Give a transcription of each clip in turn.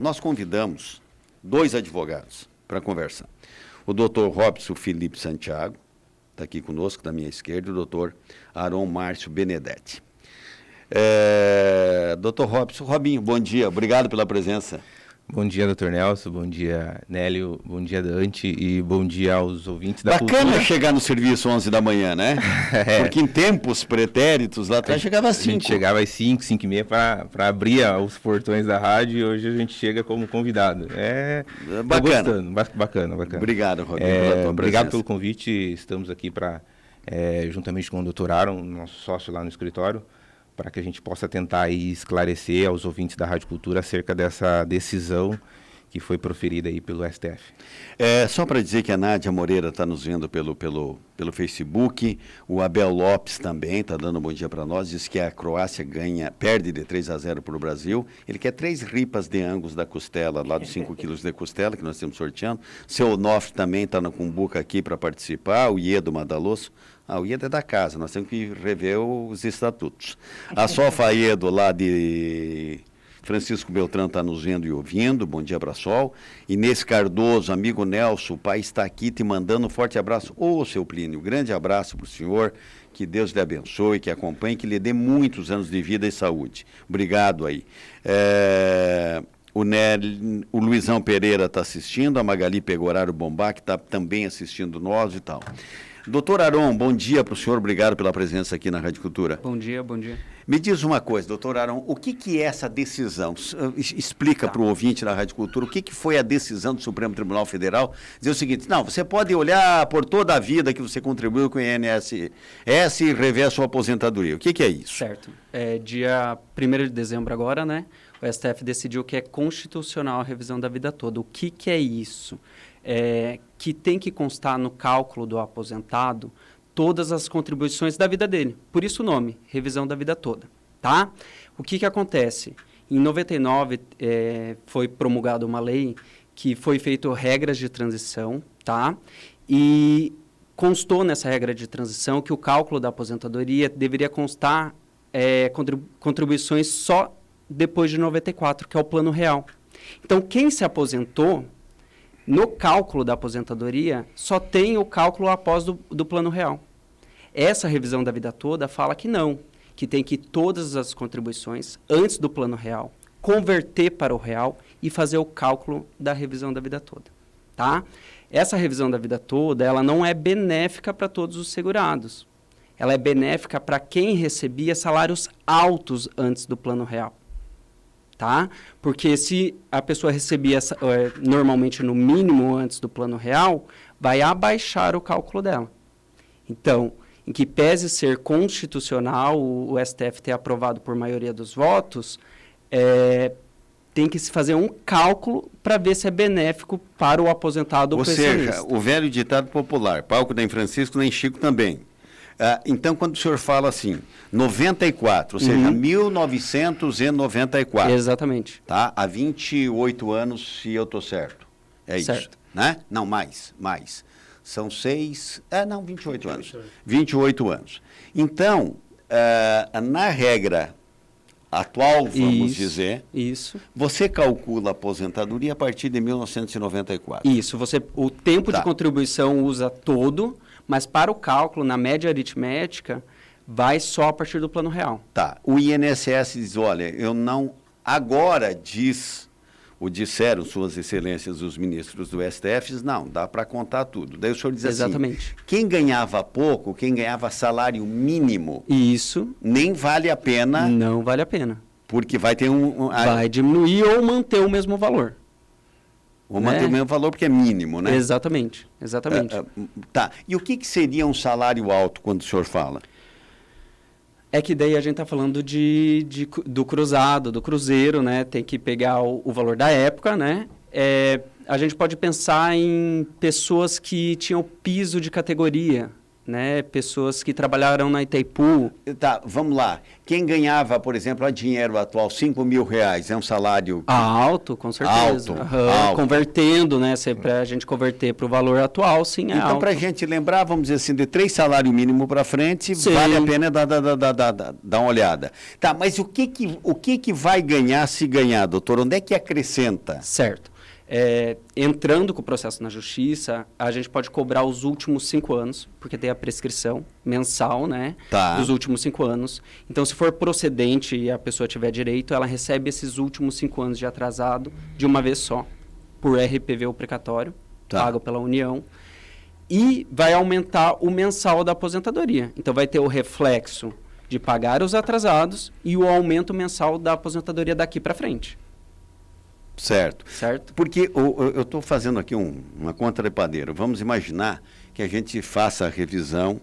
Nós convidamos 2 advogados para conversar. O doutor Robson Felipe Santiago, está aqui conosco, da minha esquerda, e o doutor Aron Márcio Benedetti. Doutor Robinho, bom dia, obrigado pela presença. Bom dia, doutor Nelson, bom dia, Nélio, bom dia, Dante, e bom dia aos ouvintes da Cultura. Bacana chegar no serviço 11 da manhã, né? Porque em tempos pretéritos, lá atrás chegava às 5. A gente chegava às 5, 5 e meia para abrir os portões da rádio, e hoje a gente chega como convidado. Bacana. Bacana. Obrigado, Robinho, pela tua presença. Obrigado pelo convite, estamos aqui para, juntamente com o doutor Aron, nosso sócio lá no escritório, para que a gente possa tentar aí esclarecer aos ouvintes da Rádio Cultura acerca dessa decisão que foi proferida aí pelo STF. Só para dizer que a Nádia Moreira está nos vendo pelo Facebook, o Abel Lopes também está dando um bom dia para nós, diz que a Croácia perde de 3-0 para o Brasil, ele quer 3 ripas de angus da costela, lá dos 5 quilos de costela que nós estamos sorteando. Seu Onofre também está na Cumbuca aqui para participar, o Iedo Madaloso. O Iedo é da casa, nós temos que rever os estatutos. A Sofa Iedo, lá de Francisco Beltrão, está nos vendo e ouvindo, bom dia, Brassol. Inês Cardoso, amigo Nelson, o pai está aqui te mandando um forte abraço. Seu Plínio, grande abraço para o senhor, que Deus lhe abençoe, que acompanhe, que lhe dê muitos anos de vida e saúde. Obrigado aí. O Luizão Pereira está assistindo, a Magali Pegoraro Bombá, que está também assistindo nós e tal. Doutor Aron, bom dia para o senhor, obrigado pela presença aqui na Rádio Cultura. Bom dia. Me diz uma coisa, doutor Aron, o que é essa decisão? Explica para o ouvinte da Rádio Cultura o que foi a decisão do Supremo Tribunal Federal, dizer o seguinte, não, você pode olhar por toda a vida que você contribuiu com o INSS e rever a sua aposentadoria. O que é isso? Certo. Dia 1º de dezembro agora, né? O STF decidiu que é constitucional a revisão da vida toda. O que é isso? Que tem que constar no cálculo do aposentado todas as contribuições da vida dele. Por isso o nome, revisão da vida toda, tá? O que acontece? Em 99 foi promulgada uma lei que foi feito regras de transição, tá? E constou nessa regra de transição que o cálculo da aposentadoria deveria constar contribuições só depois de 94, que é o plano real. Então, quem se aposentou, no cálculo da aposentadoria, só tem o cálculo após do plano real. Essa revisão da vida toda fala que não, que tem que todas as contribuições, antes do plano real, converter para o real e fazer o cálculo da revisão da vida toda. Tá? Essa revisão da vida toda, ela não é benéfica para todos os segurados. Ela é benéfica para quem recebia salários altos antes do plano real. Tá? Porque se a pessoa recebia normalmente no mínimo antes do plano real, vai abaixar o cálculo dela. Então, em que pese ser constitucional, o STF ter aprovado por maioria dos votos, tem que se fazer um cálculo para ver se é benéfico para o aposentado ou pensionista. Ou seja, o velho ditado popular, palco nem Francisco nem Chico também. Então, quando o senhor fala assim, 94, ou seja, 1994. Exatamente. Tá? Há 28 anos, se eu estou certo. Certo. Isso, né? Não, mais. São 28 anos. 28 anos. Então, na regra atual, vamos dizer, você calcula a aposentadoria a partir de 1994. Isso, o tempo de contribuição usa todo, mas para o cálculo, na média aritmética, vai só a partir do plano real. Tá. O INSS diz, olha, eu não... Agora disseram suas excelências os ministros do STF, não, dá para contar tudo. Daí o senhor diz Exatamente. Assim, quem ganhava pouco, quem ganhava salário mínimo... Isso. Nem vale a pena... Não vale a pena. Porque vai ter vai diminuir ou manter o mesmo valor. Ou manter o mesmo valor porque é mínimo, né? Exatamente. Tá. E o que seria um salário alto quando o senhor fala? É que daí a gente está falando do cruzado, do cruzeiro, né? Tem que pegar o valor da época, né? A gente pode pensar em pessoas que tinham piso de categoria, né? Pessoas que trabalharam na Itaipu. Tá, vamos lá. Quem ganhava, por exemplo, a dinheiro atual, R$ 5.000, é um salário... Alto, com certeza. Alto, Aham, alto. Convertendo, né? Para a gente converter para o valor atual, sim, é Então, alto. para a gente lembrar, vamos dizer assim, de 3 salários mínimos para frente, Sim. vale a pena dar uma olhada. Tá, mas o que vai ganhar se ganhar, doutor? Onde é que acrescenta? Certo. Entrando com o processo na justiça, a gente pode cobrar os últimos 5 anos, porque tem a prescrição mensal, né? Tá. Dos últimos 5 anos. Então, se for procedente e a pessoa tiver direito, ela recebe esses últimos 5 anos de atrasado de uma vez só, por RPV ou precatório, Tá. pago pela União. E vai aumentar o mensal da aposentadoria. Então, vai ter o reflexo de pagar os atrasados e o aumento mensal da aposentadoria daqui para frente. Certo. Certo? Porque eu estou fazendo aqui uma conta de padeiro. Vamos imaginar que a gente faça a revisão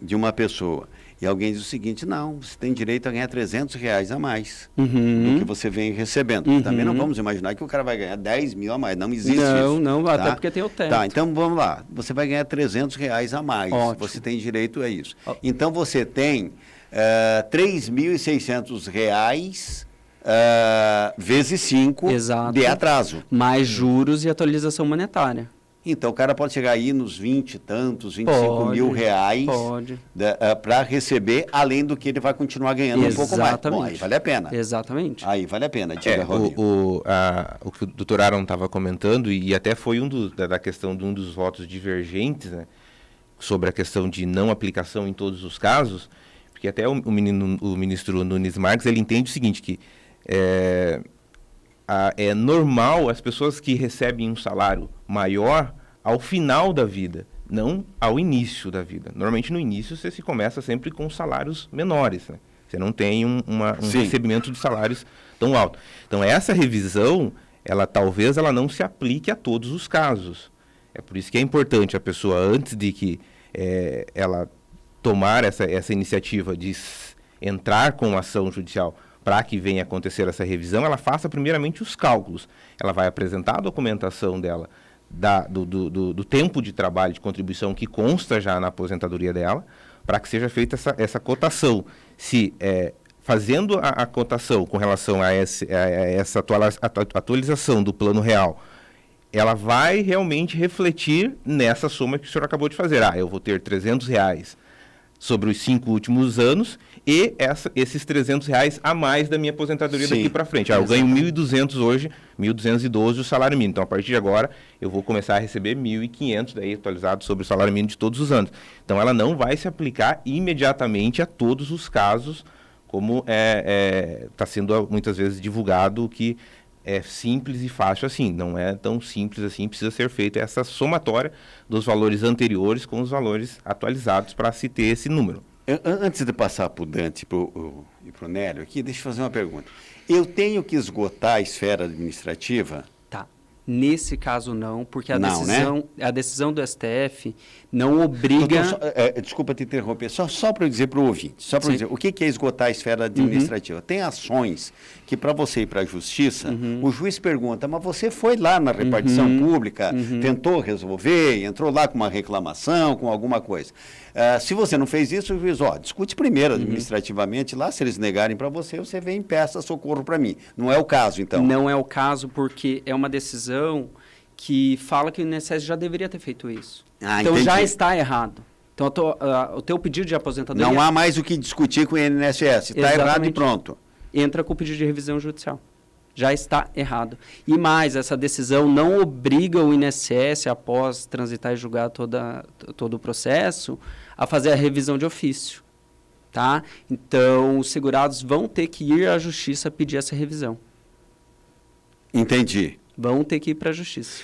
de uma pessoa. E alguém diz o seguinte, não, você tem direito a ganhar R$ 300 a mais do que você vem recebendo. Também não vamos imaginar que o cara vai ganhar 10 mil a mais. Não existe isso. Não, tá? até porque tem o teto. Tá, então vamos lá. Você vai ganhar R$ 300 a mais. Ótimo. Você tem direito a isso. Então você tem R$ 3.600 vezes 5 Exato. de atraso. Mais juros e atualização monetária. Então, o cara pode chegar aí nos 20 e tantos, 25 Pode, mil reais pode. Para receber, além do que ele vai continuar ganhando um pouco mais. Bom, aí vale a pena. Exatamente. Aí vale a pena. Diga, Robinho. O que o doutor Aaron estava comentando, e até foi da questão de um dos votos divergentes, né, sobre a questão de não aplicação em todos os casos, porque até o ministro Nunes Marques, ele entende o seguinte, que é normal as pessoas que recebem um salário maior ao final da vida, não ao início da vida. Normalmente no início você se começa sempre com salários menores, né? Você não tem um recebimento de salários tão alto. Então essa revisão, talvez ela não se aplique a todos os casos. É por isso que é importante a pessoa, antes de que ela tomar essa iniciativa de entrar com ação judicial para que venha acontecer essa revisão, ela faça primeiramente os cálculos. Ela vai apresentar a documentação dela, do tempo de trabalho, de contribuição que consta já na aposentadoria dela, para que seja feita essa cotação. Se fazendo a cotação com relação a essa atualização do plano real, ela vai realmente refletir nessa soma que o senhor acabou de fazer. Eu vou ter R$300 sobre os 5 últimos anos e esses R$300 a mais da minha aposentadoria daqui para frente. Eu ganho 1.200 hoje, 1.212 o salário mínimo. Então, a partir de agora, eu vou começar a receber 1.500 daí atualizado sobre o salário mínimo de todos os anos. Então, ela não vai se aplicar imediatamente a todos os casos, como está sendo muitas vezes divulgado, que é simples e fácil assim. Não é tão simples assim, precisa ser feita essa somatória dos valores anteriores com os valores atualizados para se ter esse número. Antes de passar para o Dante e para o Nélio aqui, deixa eu fazer uma pergunta. Eu tenho que esgotar a esfera administrativa? Tá. Nesse caso não, porque a decisão do STF não Doutor, obriga... desculpa te interromper, só para eu dizer para o ouvinte, dizer, o que é esgotar a esfera administrativa? Tem ações que para você ir para a justiça, o juiz pergunta, mas você foi lá na repartição pública, tentou resolver, entrou lá com uma reclamação, com alguma coisa. Se você não fez isso, o juiz, discute primeiro administrativamente lá, se eles negarem para você, você vem e peça socorro para mim. Não é o caso, então? Não é o caso, porque é uma decisão que fala que o INSS já deveria ter feito isso. Então entendi. já está errado. Então o teu pedido de aposentadoria... Não há mais o que discutir com o INSS, está errado e pronto. Entra com o pedido de revisão judicial. Já está errado. E mais, essa decisão não obriga o INSS, após transitar e julgar todo o processo, a fazer a revisão de ofício. Tá? Então, os segurados vão ter que ir à justiça pedir essa revisão. Entendi. Vão ter que ir para a justiça.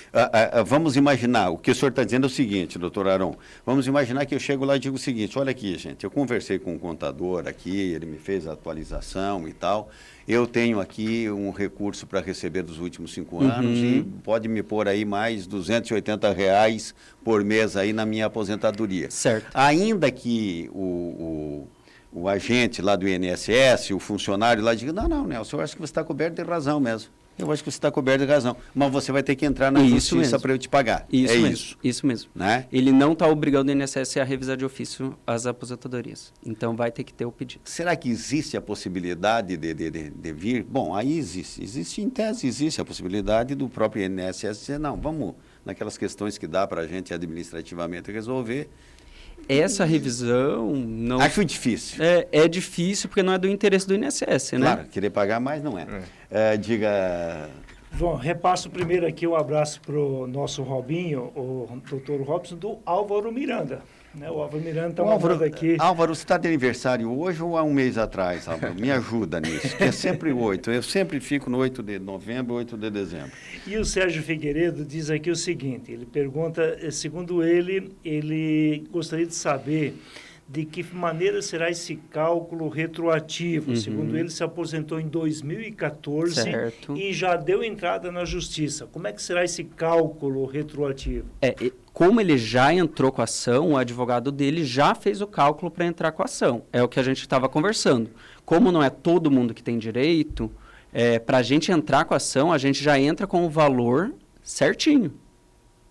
Vamos imaginar, o que o senhor está dizendo é o seguinte, doutor Aaron, vamos imaginar que eu chego lá e digo o seguinte, olha aqui, gente, eu conversei com um contador aqui, ele me fez a atualização e tal, eu tenho aqui um recurso para receber dos últimos 5 anos e pode me pôr aí mais R$280 por mês aí na minha aposentadoria. Certo. Ainda que o agente lá do INSS, o funcionário lá diga, não, Nelson, eu acho que você está coberto de razão mesmo. Eu acho que você está coberto de razão. Mas você vai ter que entrar na Isso justiça mesmo. para eu te pagar. Isso é mesmo. Isso mesmo. Né? Ele não está obrigando o INSS a revisar de ofício as aposentadorias. Então, vai ter que ter o pedido. Será que existe a possibilidade de vir? Bom, aí existe. Existe, em tese, existe a possibilidade do próprio INSS dizer, não, vamos naquelas questões que dá para a gente administrativamente resolver. Essa revisão não... Acho difícil. É difícil porque não é do interesse do INSS, né? Claro, querer pagar mais não é. Diga... João, repasso primeiro aqui um abraço para o nosso Robinho, o doutor Robson, do Álvaro Miranda. Né? O Álvaro Miranda está mandando aqui. Álvaro, você está de aniversário hoje ou há um mês atrás, Álvaro? Me ajuda nisso, que é sempre 8. Eu sempre fico no 8 de novembro, 8 de dezembro. E o Sérgio Figueiredo diz aqui o seguinte, ele pergunta, segundo ele gostaria de saber de que maneira será esse cálculo retroativo. Segundo ele, se aposentou em 2014 certo. E já deu entrada na justiça. Como é que será esse cálculo retroativo? Como ele já entrou com a ação, o advogado dele já fez o cálculo para entrar com a ação. É o que a gente estava conversando. Como não é todo mundo que tem direito, para a gente entrar com a ação, a gente já entra com o valor certinho.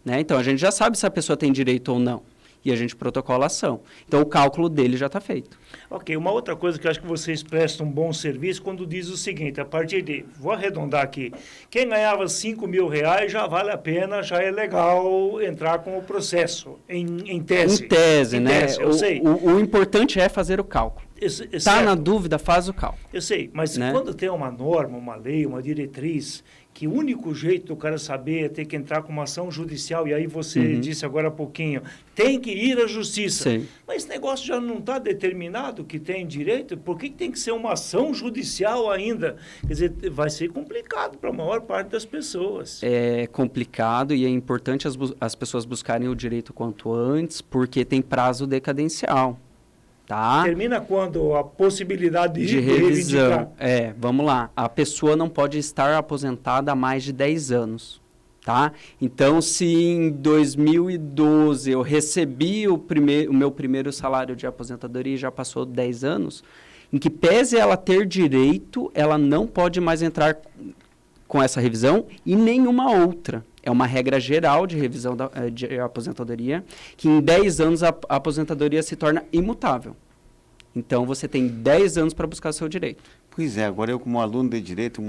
Né? Então, a gente já sabe se a pessoa tem direito ou não. E a gente protocola a ação. Então, o cálculo dele já está feito. Ok, uma outra coisa que eu acho que vocês prestam um bom serviço quando diz o seguinte, a partir de, vou arredondar aqui, quem ganhava R$5.000 já vale a pena, já é legal entrar com o processo, em tese. Em tese, né? Tese, eu sei. O importante é fazer o cálculo. Está na dúvida, faz o cálculo. Eu sei, mas né? Quando tem uma norma, uma lei, uma diretriz, que o único jeito do cara saber é ter que entrar com uma ação judicial, e aí você disse agora há pouquinho, tem que ir à justiça. Sim. Mas esse negócio já não está determinado que tem direito, por que tem que ser uma ação judicial ainda? Quer dizer, vai ser complicado para a maior parte das pessoas. É complicado e é importante as pessoas buscarem o direito quanto antes, porque tem prazo decadencial. Tá? Termina quando a possibilidade de revisão. Vamos lá. A pessoa não pode estar aposentada há mais de 10 anos. Tá? Então, se em 2012 eu recebi o meu primeiro salário de aposentadoria e já passou 10 anos, em que pese ela ter direito, ela não pode mais entrar com essa revisão e nenhuma outra. É uma regra geral de revisão de aposentadoria, que em 10 anos a aposentadoria se torna imutável. Então, você tem 10 anos para buscar o seu direito. Pois é, agora eu como aluno de direito,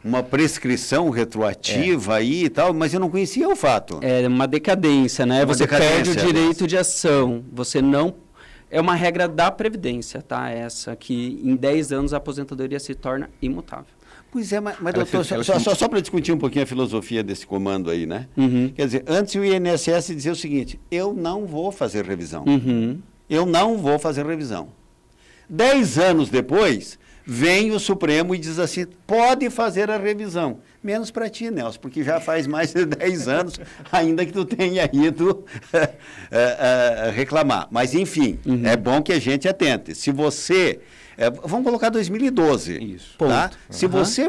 uma prescrição retroativa aí e tal, mas eu não conhecia o fato. É uma decadência, né? Você perde o direito de ação. Você não... É uma regra da Previdência, tá? Essa, que em 10 anos a aposentadoria se torna imutável. Pois é, mas doutor, só para discutir um pouquinho a filosofia desse comando aí, né? Quer dizer, antes o INSS dizia o seguinte, eu não vou fazer revisão. Eu não vou fazer revisão. 10 anos depois, vem o Supremo e diz assim, pode fazer a revisão. Menos para ti, Nelson, porque já faz mais de 10 anos, ainda que tu tenha ido reclamar. Mas, enfim, é bom que a gente atente. Se você... vamos colocar 2012. Isso. Tá? Se você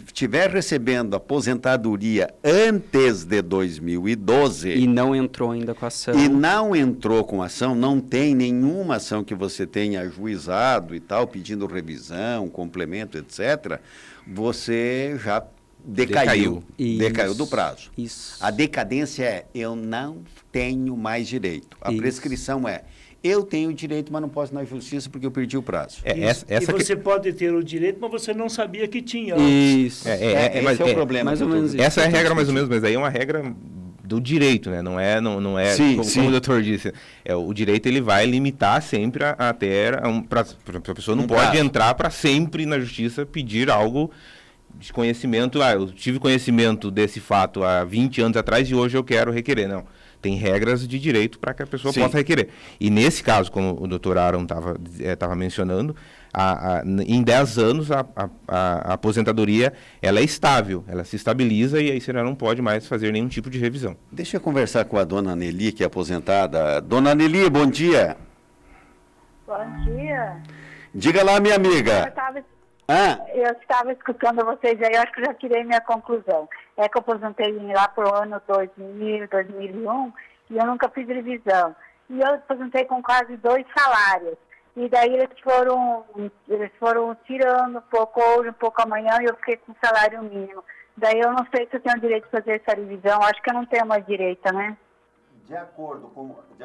estiver recebendo aposentadoria antes de 2012... E não entrou ainda com a ação. E não entrou com ação, não tem nenhuma ação que você tenha ajuizado e tal, pedindo revisão, complemento, etc., você já decaiu do prazo. Isso. A decadência é, eu não tenho mais direito. A prescrição é, eu tenho direito, mas não posso ir na justiça porque eu perdi o prazo. E você pode ter o direito, mas você não sabia que tinha. Isso. Esse é o problema. Mais ou menos essa é a regra mais ou menos, mas aí é uma regra do direito, né? Não é como o doutor disse. O direito ele vai limitar sempre a pessoa não pode entrar para sempre na justiça pedir algo de conhecimento. Eu tive conhecimento desse fato há 20 anos atrás e hoje eu quero requerer. Não. Tem regras de direito para que a pessoa possa requerer. E nesse caso, como o doutor Aaron estava mencionando, em 10 anos a aposentadoria ela é estável, ela se estabiliza e aí você não pode mais fazer nenhum tipo de revisão. Deixa eu conversar com a dona Nelly, que é aposentada. Dona Nelly, bom dia. Bom dia. Diga lá, minha amiga. Eu estava escutando vocês aí, eu acho que eu já tirei minha conclusão. É que eu aposentei lá para o ano 2000, 2001, e eu nunca fiz revisão. E eu aposentei com quase 2 salários. E daí eles foram tirando um pouco hoje, um pouco amanhã, e eu fiquei com salário mínimo. Daí eu não sei se eu tenho direito de fazer essa revisão, acho que eu não tenho mais direito, né? De acordo com o que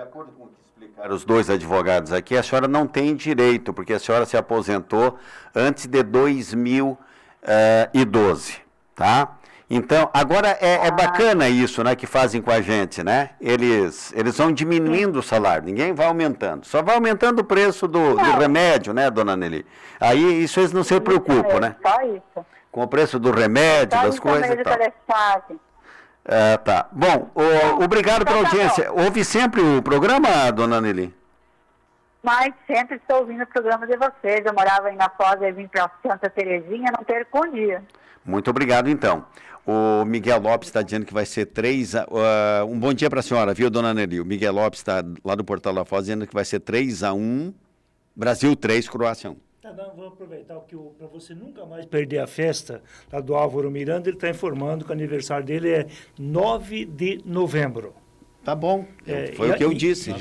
explicaram os dois advogados aqui, a senhora não tem direito, porque a senhora se aposentou antes de 2012, tá? Então, agora é bacana isso, né, que fazem com a gente, né? Eles vão diminuindo o salário, ninguém vai aumentando. Só vai aumentando o preço do remédio, né, dona Nelly? Aí isso eles não se preocupam, né? Só isso. Com o preço do remédio, Só das isso coisas e mesmo que tal. eles fazem. Tá. Bom, obrigado pela audiência. Ouve sempre o programa, dona Nelly? Mas sempre estou ouvindo o programa de vocês. Eu morava aí na Foz, eu vim para Santa Terezinha, não perco um dia. Muito obrigado, então. O Miguel Lopes está dizendo que vai ser 3 um bom dia para a senhora, viu, dona Nelly? O Miguel Lopes está lá do Portal da Foz dizendo que vai ser 3-1, Brasil 3, Croácia 1. Tá, não, vou aproveitar que para você nunca mais perder a festa lá do Álvaro Miranda, ele está informando que o aniversário dele é 9 de novembro. Tá bom, foi o que eu disse. E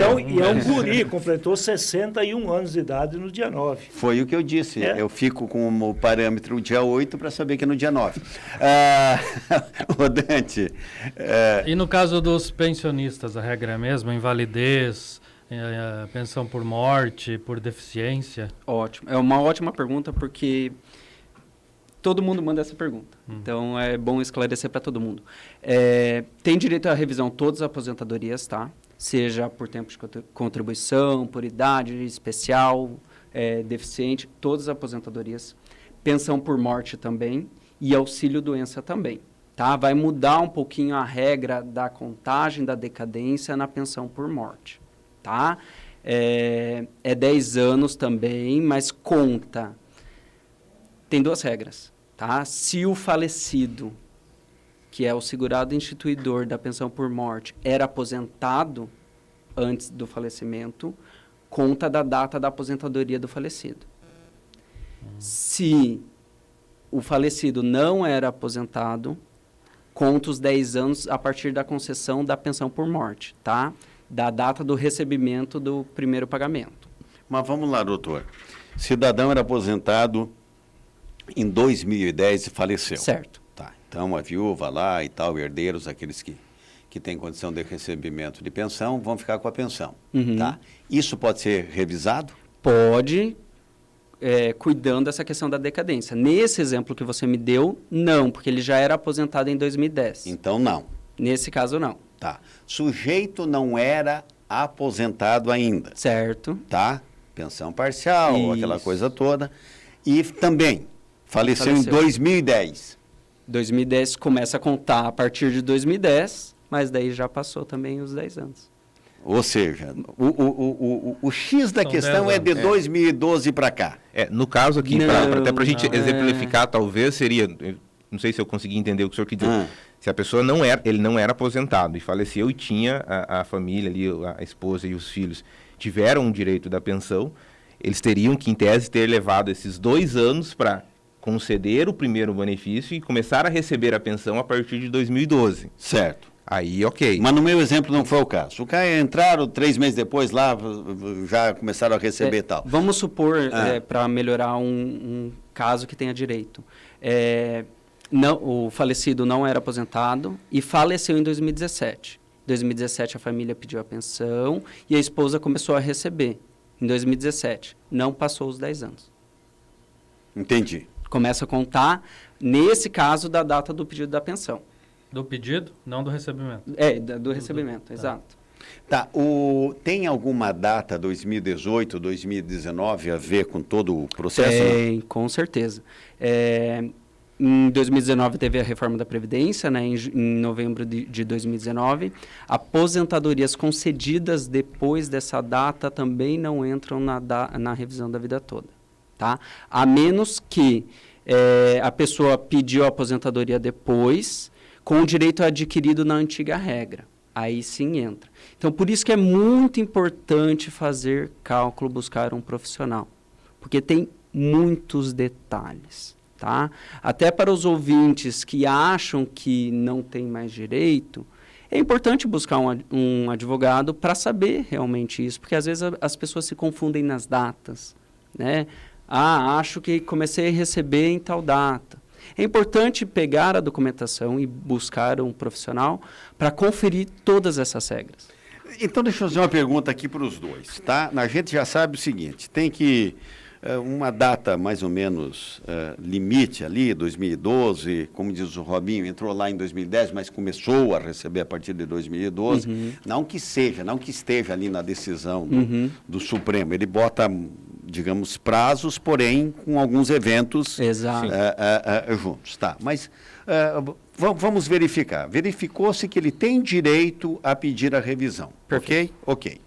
é um guri, completou 61 anos de idade no dia 9. Foi o que eu disse. Eu fico com o parâmetro dia 8 para saber que é no dia 9. Ô Dante... E no caso dos pensionistas, a regra é a mesma? Invalidez, pensão por morte, por deficiência? Ótimo. É uma ótima pergunta porque todo mundo manda essa pergunta. Então, é bom esclarecer para todo mundo. Tem direito à revisão todas as aposentadorias, tá? Seja por tempo de contribuição, por idade especial, deficiente, todas as aposentadorias. Pensão por morte também e auxílio-doença também, tá? Vai mudar um pouquinho a regra da contagem da decadência na pensão por morte, tá? É 10 anos também, mas conta. Tem 2 regras, tá? Se o falecido, que é o segurado instituidor da pensão por morte, era aposentado antes do falecimento, conta da data da aposentadoria do falecido. Se o falecido não era aposentado, conta os 10 anos a partir da concessão da pensão por morte, tá? Da data do recebimento do primeiro pagamento. Mas vamos lá, doutor. Cidadão era aposentado em 2010 e faleceu. Certo. Tá. Então, a viúva lá e tal, herdeiros, aqueles que têm condição de recebimento de pensão, vão ficar com a pensão. Uhum. Tá? Isso pode ser revisado? Pode, cuidando dessa questão da decadência. Nesse exemplo que você me deu, não, porque ele já era aposentado em 2010. Então, não. Nesse caso, não. Tá. Sujeito não era aposentado ainda. Certo. Tá? Pensão parcial, Isso. aquela coisa toda. E também faleceu em 2010. 2010 começa a contar a partir de 2010, mas daí já passou também os 10 anos. Ou seja, o X da questão é de 2012 para cá. No caso aqui, até para a gente não, exemplificar, talvez seria, não sei se eu consegui entender o que o senhor quis dizer, se a pessoa ele não era aposentado e faleceu e tinha a família ali, a esposa e os filhos, tiveram o direito da pensão, eles teriam que, em tese, ter levado esses 2 anos para conceder o primeiro benefício e começar a receber a pensão a partir de 2012. Certo. Aí, ok. Mas no meu exemplo não foi o caso. O cara entraram 3 meses depois lá, já começaram a receber e tal. Vamos supor, para melhorar um caso que tenha direito. O falecido não era aposentado e faleceu em 2017. Em 2017 a família pediu a pensão e a esposa começou a receber. Em 2017. Não passou os 10 anos. Entendi. Começa a contar, nesse caso, da data do pedido da pensão. Do pedido, não do recebimento. Do recebimento, exato. Tá, tem alguma data, 2018, 2019, a ver com todo o processo? Tem, com certeza. Em 2019 teve a reforma da Previdência, né, em novembro de 2019. Aposentadorias concedidas depois dessa data também não entram na revisão da vida toda. Tá? A menos que a pessoa pediu a aposentadoria depois, com o direito adquirido na antiga regra. Aí sim entra. Então, por isso que é muito importante fazer cálculo, buscar um profissional. Porque tem muitos detalhes. Tá? Até para os ouvintes que acham que não tem mais direito, É importante buscar um advogado para saber realmente isso, porque às vezes as pessoas se confundem nas datas, né? Ah, acho que comecei a receber em tal data. É importante pegar a documentação e buscar um profissional para conferir todas essas regras. Então, deixa eu fazer uma pergunta aqui para os dois, tá? A gente já sabe o seguinte, tem que uma data mais ou menos limite ali, 2012, como diz o Robinho, entrou lá em 2010, mas começou a receber a partir de 2012, não que esteja ali na decisão do Supremo, ele bota, digamos, prazos, porém com alguns eventos juntos, tá? Mas vamos verificar. Verificou-se que ele tem direito a pedir a revisão, perfeito. ok,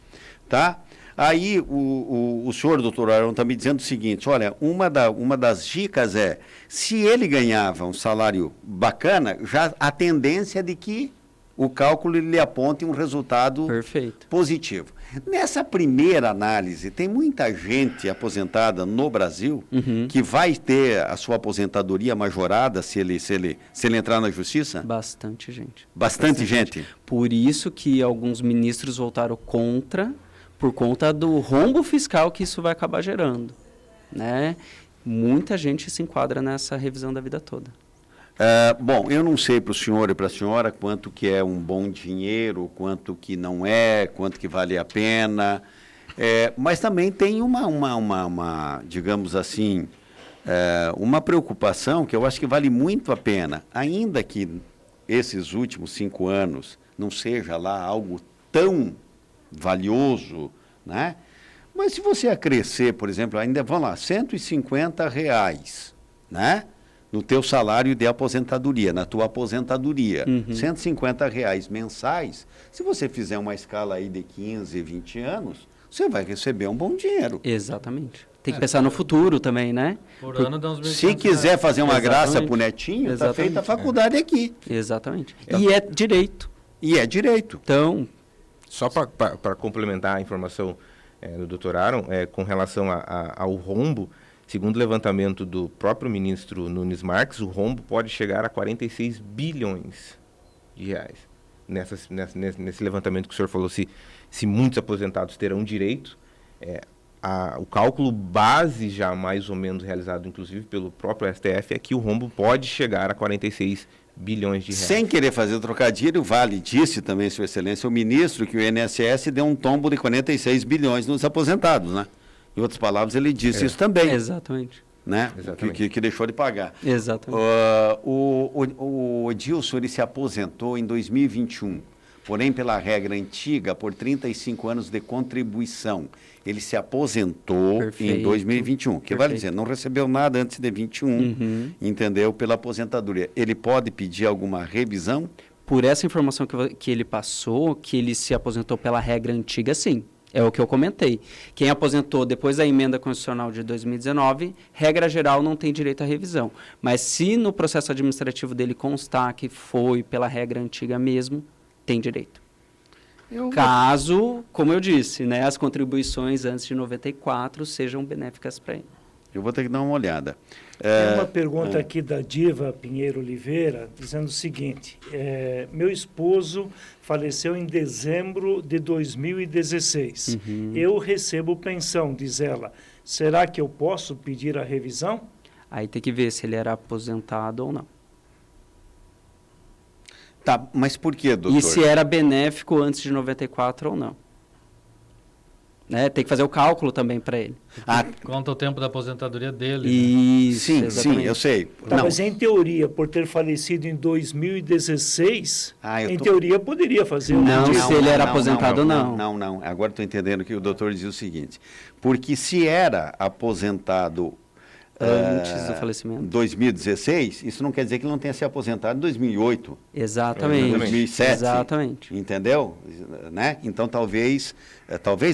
tá? Aí o senhor, doutor Arão, está me dizendo o seguinte, olha, uma das dicas é, se ele ganhava um salário bacana, já a tendência é de que o cálculo lhe aponte um resultado positivo. Nessa primeira análise, tem muita gente aposentada no Brasil que vai ter a sua aposentadoria majorada se ele entrar na justiça? Bastante gente. Bastante gente. Por isso que alguns ministros votaram contra, por conta do rombo fiscal que isso vai acabar gerando, né? Muita gente se enquadra nessa revisão da vida toda. Bom, eu não sei para o senhor e para a senhora quanto que é um bom dinheiro, quanto que não é, quanto que vale a pena, mas também tem digamos assim, uma preocupação que eu acho que vale muito a pena, ainda que esses últimos 5 anos não seja lá algo tão valioso, né? Mas se você acrescer, por exemplo, ainda, vamos lá, R$150, né? No teu salário de aposentadoria, na tua aposentadoria, R$150 mensais, se você fizer uma escala aí de 15, 20 anos, você vai receber um bom dinheiro. Exatamente. Tem que pensar no futuro também, né? Por ano dá uns 1.500 Se quiser fazer uma graça Exatamente. pro netinho, está Exatamente. feita a faculdade aqui. Exatamente. E é direito. E é direito. Então, Só para complementar a informação do Dr. Aaron, com relação ao rombo, segundo o levantamento do próprio ministro Nunes Marques, o rombo pode chegar a 46 bilhões de reais. Nesse levantamento que o senhor falou, se muitos aposentados terão direito, o cálculo base já mais ou menos realizado, inclusive pelo próprio STF, é que o rombo pode chegar a 46 bilhões de reais. Sem querer fazer trocadilho, vale, disse também, Sua Excelência, o ministro, que o INSS deu um tombo de 46 bilhões nos aposentados, né? Em outras palavras, ele disse isso também. exatamente. Né? Exatamente. Que deixou de pagar. Exatamente. O Edilson, ele se aposentou em 2021, porém, pela regra antiga, por 35 anos de contribuição. Ele se aposentou em 2021, que vale dizer, não recebeu nada antes de 21, entendeu? Pela aposentadoria. Ele pode pedir alguma revisão? Por essa informação que ele passou, que ele se aposentou pela regra antiga, sim. É o que eu comentei. Quem aposentou depois da emenda constitucional de 2019, regra geral não tem direito à revisão. Mas se no processo administrativo dele constar que foi pela regra antiga mesmo, tem direito. Caso, como eu disse, né, as contribuições antes de 94 sejam benéficas para ele. Eu vou ter que dar uma olhada. Tem uma pergunta aqui da Diva Pinheiro Oliveira, dizendo o seguinte, meu esposo faleceu em dezembro de 2016. Eu recebo pensão, diz ela. Será que eu posso pedir a revisão? Aí tem que ver se ele era aposentado ou não. Tá, mas por que, doutor? E se era benéfico antes de 94 ou não. Né? Tem que fazer o cálculo também para ele. Conta o tempo da aposentadoria dele. Isso, sim, exatamente. sim, eu sei. Tá, mas em teoria, por ter falecido em 2016, em tô... teoria poderia fazer o Não, pedido. se ele era aposentado, não. Não. Agora estou entendendo que o doutor diz o seguinte. Porque se era aposentado antes do falecimento. 2016, isso não quer dizer que ele não tenha se aposentado em 2008. Exatamente. 2007. Exatamente. Entendeu? Né? Então, talvez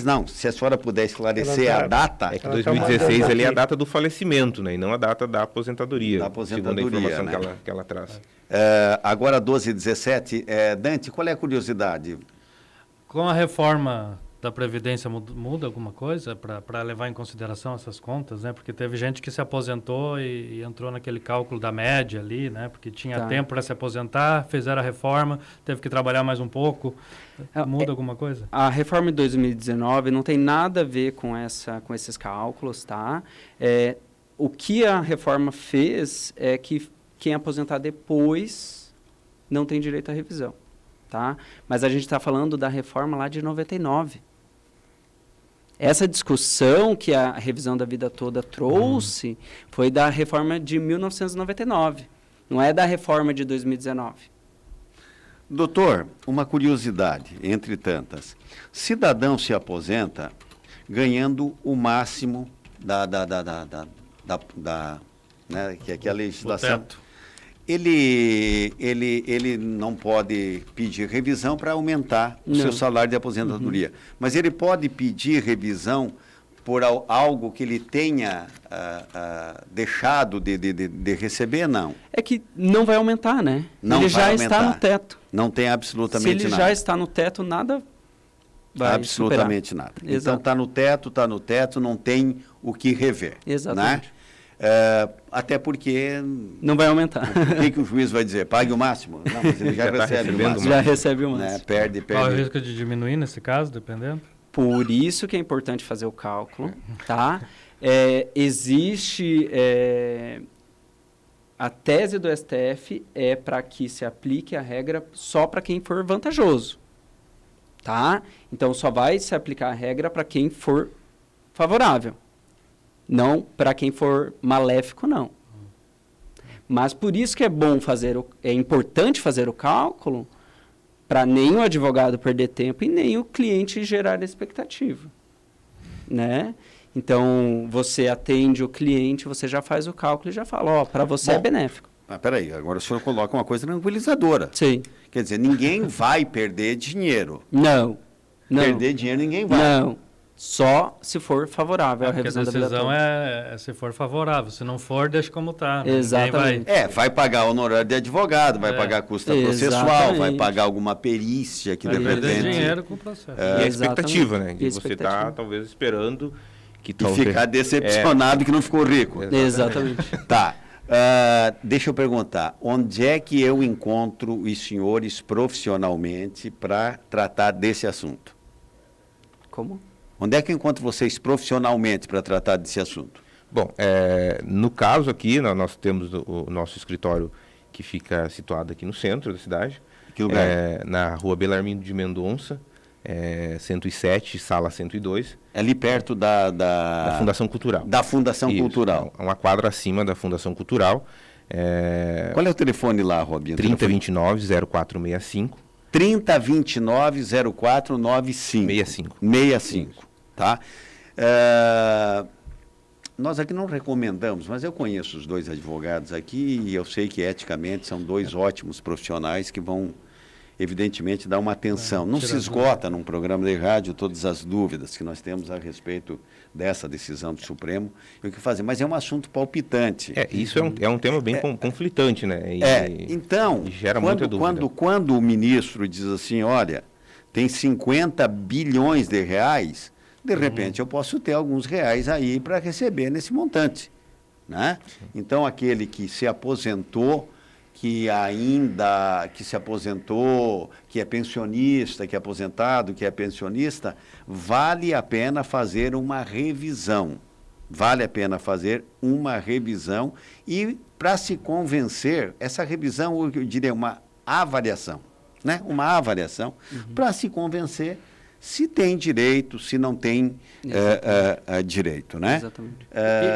não. Se a senhora puder esclarecer a data... É que 2016 ali é a data do falecimento, né? E não a data da aposentadoria. Da aposentadoria, segundo a informação, né? que ela traz. Agora, 12 e 17. Dante, qual é a curiosidade? Com a reforma da Previdência muda alguma coisa para levar em consideração essas contas, né? Porque teve gente que se aposentou e entrou naquele cálculo da média ali, né? Porque tinha tempo para se aposentar, fizeram a reforma, teve que trabalhar mais um pouco. Muda alguma coisa? A reforma de 2019 não tem nada a ver com esses cálculos, tá? O que a reforma fez é que quem aposentar depois não tem direito à revisão, tá? Mas a gente está falando da reforma lá de 99. Essa discussão que a revisão da vida toda trouxe foi da reforma de 1999, não é da reforma de 2019. Doutor, uma curiosidade, entre tantas. Cidadão se aposenta ganhando o máximo né, que a legislação... O teto. Ele não pode pedir revisão para aumentar o seu salário de aposentadoria. Mas ele pode pedir revisão por algo que ele tenha deixado de receber, não? É que não vai aumentar, né? Não ele vai já aumentar. está no teto. Não tem absolutamente nada. Se ele nada. já está no teto, nada vai absolutamente superar. nada. Então está no teto, não tem o que rever. Exatamente. Né? Até porque... Não vai aumentar. O que o juiz vai dizer? Pague o máximo? Não, mas ele já recebe o máximo. Já recebe o máximo. Né? Perde. Qual é o risco de diminuir nesse caso, dependendo? Por isso que é importante fazer o cálculo, tá? Existe... a tese do STF é para que se aplique a regra só para quem for vantajoso, tá? Então, só vai se aplicar a regra para quem for favorável. Não para quem for maléfico, não. Mas por isso que é importante fazer o cálculo para nem o advogado perder tempo e nem o cliente gerar expectativa, né? Então, você atende o cliente, você já faz o cálculo e já fala, para você é benéfico. Peraí, agora o senhor coloca uma coisa tranquilizadora. Sim. Quer dizer, ninguém vai perder dinheiro. Não. Perder dinheiro ninguém vai. Não. Só se for favorável à revisão da vida toda. A decisão é se for favorável. Se não for, deixa como está. Exatamente. Vai pagar honorário de advogado, vai pagar custa processual, vai pagar alguma perícia que de repente... perder dinheiro com o processo. E a expectativa, né? Que você está, talvez, esperando que talvez... E ficar decepcionado que não ficou rico. Exatamente. Tá. Deixa eu perguntar, onde é que eu encontro os senhores profissionalmente para tratar desse assunto? Como? Onde é que eu encontro vocês profissionalmente para tratar desse assunto? Bom, no caso aqui, nós temos o nosso escritório que fica situado aqui no centro da cidade. Que lugar? Na rua Belarmino de Mendonça, 107, sala 102. É ali perto da Fundação Cultural. Da Fundação Cultural. Uma quadra acima da Fundação Cultural. Qual é o telefone lá, Robinho? 3029-0465. 3029-0495. 65. Tá? Nós aqui não recomendamos, mas eu conheço os dois advogados aqui e eu sei que eticamente são dois ótimos profissionais que vão, evidentemente, dar uma atenção. Não se esgota num programa de rádio todas as dúvidas que nós temos a respeito dessa decisão do Supremo e o que fazer, mas é um assunto palpitante. Isso é um tema bem conflitante, né? Então, gera muita dúvida. Quando o ministro diz assim, olha, tem 50 bilhões de reais, de repente eu posso ter alguns reais aí para receber nesse montante, né? Então, aquele que se aposentou, que é pensionista, que é aposentado, que é pensionista, vale a pena fazer uma revisão. Vale a pena fazer uma revisão e, para se convencer, essa revisão, eu diria uma avaliação, né? Uma avaliação, para se convencer se tem direito, se não tem direito, né? Exatamente.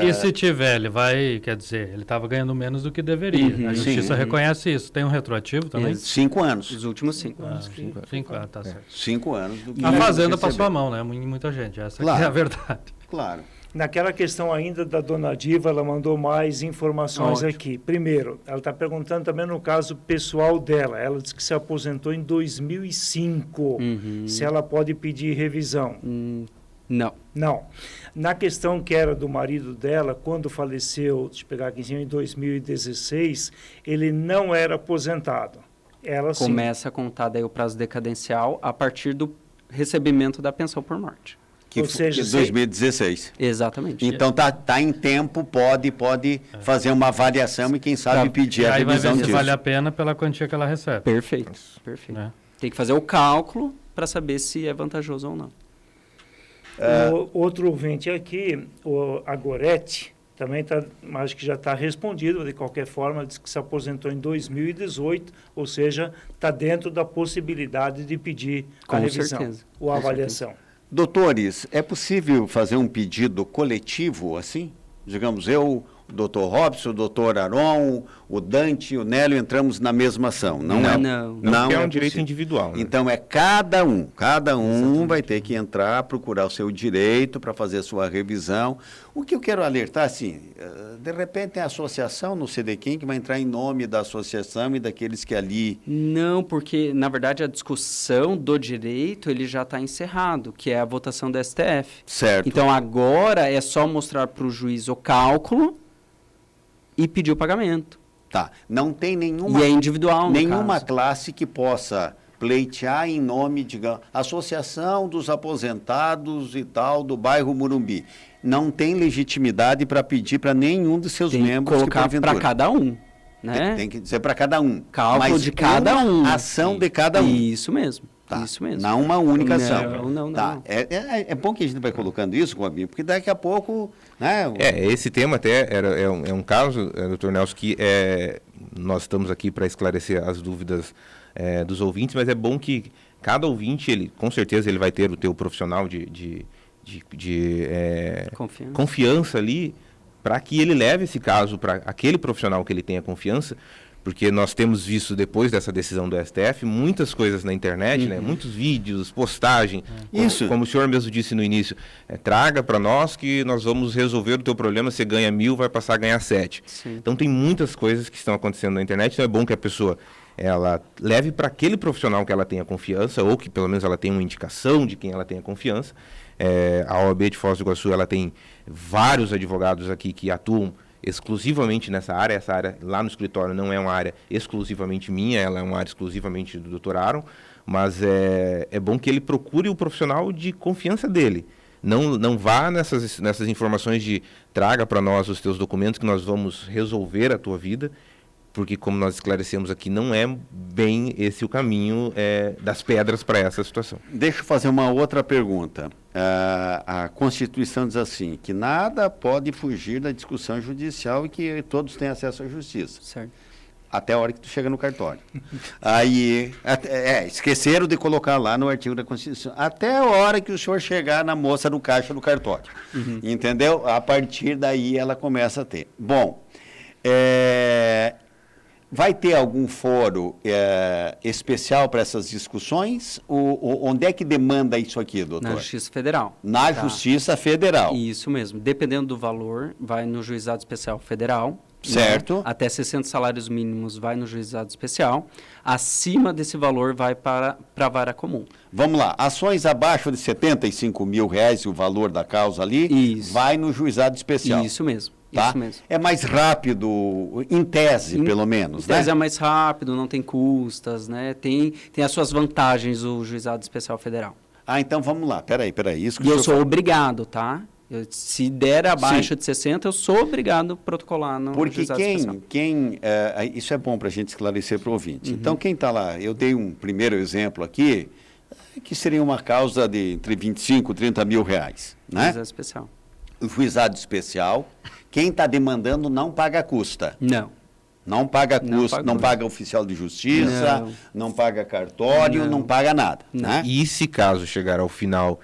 E se tiver, ele vai, quer dizer, ele estava ganhando menos do que deveria. A justiça reconhece isso. Tem um retroativo também? 5 anos. Os últimos 5 anos. 5 anos, tá certo. 5 anos. Do que a Fazenda passou a mão, né? Muita gente. Essa aqui é a verdade. Claro. Naquela questão ainda da dona Diva, ela mandou mais informações aqui. Primeiro, ela está perguntando também no caso pessoal dela. Ela disse que se aposentou em 2005. Se ela pode pedir revisão. Não. Não. Na questão que era do marido dela, quando faleceu, deixa eu pegar aqui em cima, em 2016, ele não era aposentado. Ela sim. Começa a contar daí o prazo decadencial a partir do recebimento da pensão por morte. Que Ou seja, foi 2016. Exatamente. Então tá em tempo, pode fazer uma avaliação e quem sabe pedir E a aí vai revisão ver se disso. vale a pena pela quantia que ela recebe. Perfeito. Né? Tem que fazer o cálculo para saber se é vantajoso ou não. O outro ouvinte aqui, a Gorete, também acho que já está respondido, de qualquer forma, diz que se aposentou em 2018, ou seja, está dentro da possibilidade de pedir Com a revisão certeza, ou a com avaliação. Doutores, é possível fazer um pedido coletivo assim? Digamos, eu, o doutor Robson, o doutor Aron, o Dante, o Nélio, entramos na mesma ação. Não, Porque é um direito possível. individual. Né? Então é cada um vai ter que entrar, procurar o seu direito para fazer a sua revisão. O que eu quero alertar, assim, de repente tem a associação no CDQuem que vai entrar em nome da associação e daqueles que ali... Não, porque, na verdade, a discussão do direito ele já está encerrado, que é a votação da STF. Certo. Então, agora é só mostrar para o juiz o cálculo e pedir o pagamento. Tá. Não tem nenhuma... E é individual, no nenhuma caso. classe que possa pleitear em nome, digamos, Associação dos Aposentados e tal do bairro Morumbi. Não tem legitimidade para pedir para nenhum dos seus Tem que membros colocar que para cada um, né? Tem que dizer para cada um. Cálculo Mas de cada um. ação de cada um. Isso mesmo. Tá. Isso mesmo. Não uma única Não, ação. não. Tá. É bom que a gente vai colocando isso, Guabi, porque daqui a pouco... Né, Esse tema até é um caso, doutor Nelson, que nós estamos aqui para esclarecer as dúvidas dos ouvintes, mas é bom que cada ouvinte, ele, com certeza, ele vai ter o teu profissional de confiança ali, para que ele leve esse caso para aquele profissional que ele tenha confiança, porque nós temos visto, depois dessa decisão do STF, muitas coisas na internet, né? Muitos vídeos, postagem. Isso. Como o senhor mesmo disse no início, traga para nós que nós vamos resolver o teu problema, você ganha 1.000, vai passar a ganhar 7. Sim. Então tem muitas coisas que estão acontecendo na internet, então é bom que a pessoa ela leve para aquele profissional que ela tenha confiança, ou que pelo menos ela tenha uma indicação de quem ela tenha confiança. A OAB de Foz do Iguaçu, ela tem vários advogados aqui que atuam exclusivamente nessa área. Essa área lá no escritório não é uma área exclusivamente minha, ela é uma área exclusivamente do Dr. Aron, mas é bom que ele procure o profissional de confiança dele. Não vá nessas informações de traga para nós os teus documentos que nós vamos resolver a tua vida, porque, como nós esclarecemos aqui, não é bem esse o caminho das pedras para essa situação. Deixa eu fazer uma outra pergunta. A Constituição diz assim, que nada pode fugir da discussão judicial e que todos têm acesso à justiça. Certo. Até a hora que tu chega no cartório. Aí, esqueceram de colocar lá no artigo da Constituição. Até a hora que o senhor chegar na moça no caixa do cartório. Entendeu? A partir daí ela começa a ter. Bom, vai ter algum fórum especial para essas discussões? Onde é que demanda isso aqui, doutor? Na Justiça Federal. Na Tá. Justiça Federal. Isso mesmo. Dependendo do valor, vai no Juizado Especial Federal. Certo. Né? Até 60 salários mínimos vai no Juizado Especial. Acima desse valor vai para a vara comum. Vamos lá. Ações abaixo de R$75 mil, o valor da causa ali, Isso. vai no Juizado Especial. Isso mesmo. Tá? Isso mesmo. É mais rápido, em tese, pelo menos, Mas né? é mais rápido, não tem custas, né? Tem as suas vantagens o Juizado Especial Federal. Ah, então vamos lá. Peraí. Isso que E o eu senhor sou falou. obrigado, tá? Se der abaixo Sim. de 60, eu sou obrigado a protocolar no Porque Juizado Especial. isso é bom para a gente esclarecer para o ouvinte. Então, quem está lá, eu dei um primeiro exemplo aqui, que seria uma causa de entre 25 e 30 mil reais, né? Juizado Especial. O Juizado Especial, quem está demandando não paga custa. Não. Não paga Não custo, paga não custo. paga oficial de justiça, não paga cartório, Não. não paga nada. Não. Né? E se caso chegar ao final